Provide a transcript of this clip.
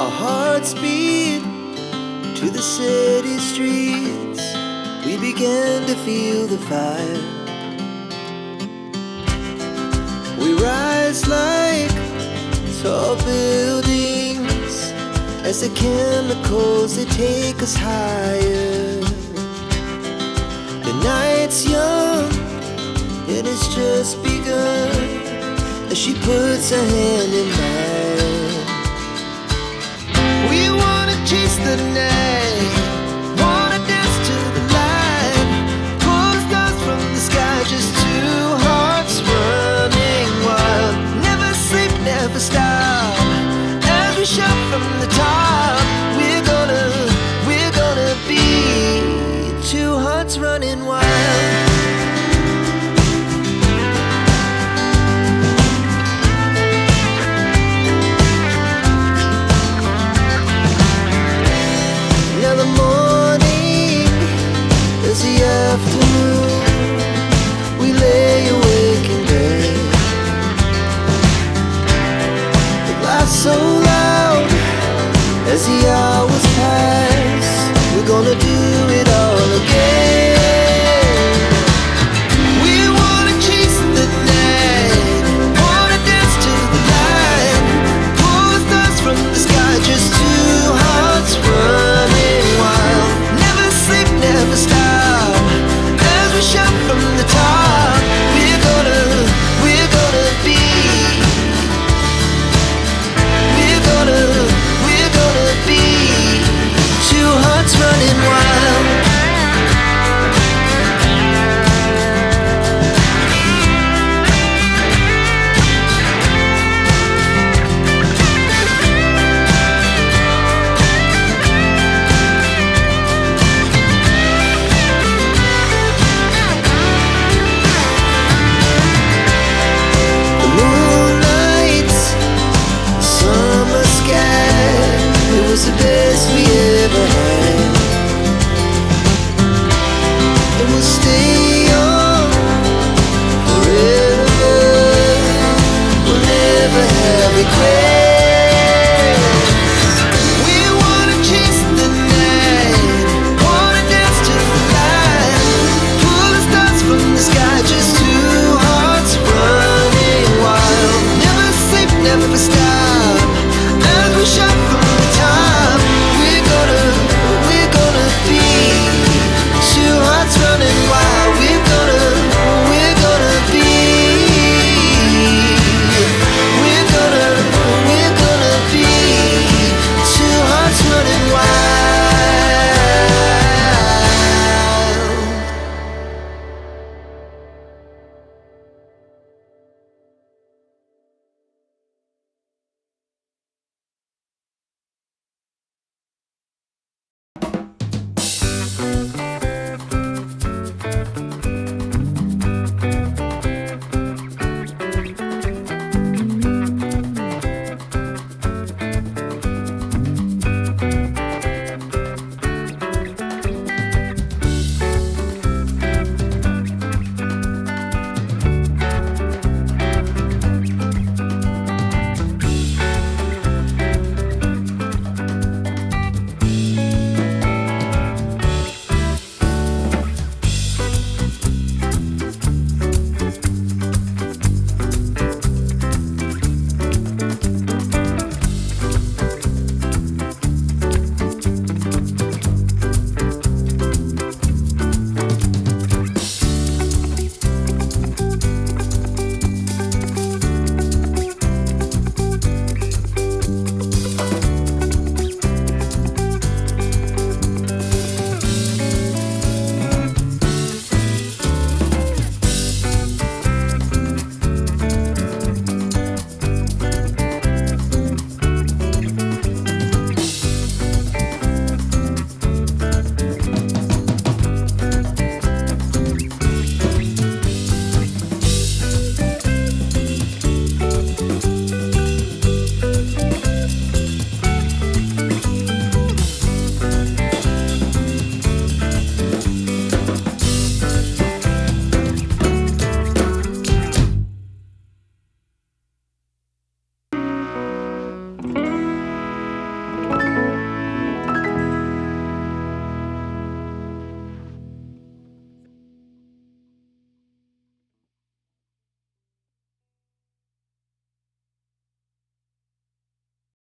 Our hearts beat to the city streets. We began to feel the fire. We rise like tall buildings as the chemicals, they take us higher. The night's young and it's just begun as she puts her hand in mine. We wanna chase the night, wanna dance to the light, pull stars from the sky, just two hearts running wild. Never sleep, never stop, as we shout from the top. We're gonna be two hearts running wild. Now the morning is the afternoon. We lay awake in bed. The laughs so loud as the hours pass. We're gonna do it all again. We wanna chase the night, wanna dance to the light, pull the stars from the sky, just two hearts running wild. Never sleep, never stop, as we shout from the top. We're gonna be, we're gonna be two hearts running wild. The moonlight, summer sky, it was the best we ever had. And we'll stay young forever. We'll never have regrets. We wanna chase the night, wanna dance to the light, pull the stars from the sky, just two hearts running wild. Never sleep, never stop, as we shout from the top. We're gonna be two hearts running wild. We're gonna be, we're gonna be two hearts running wild.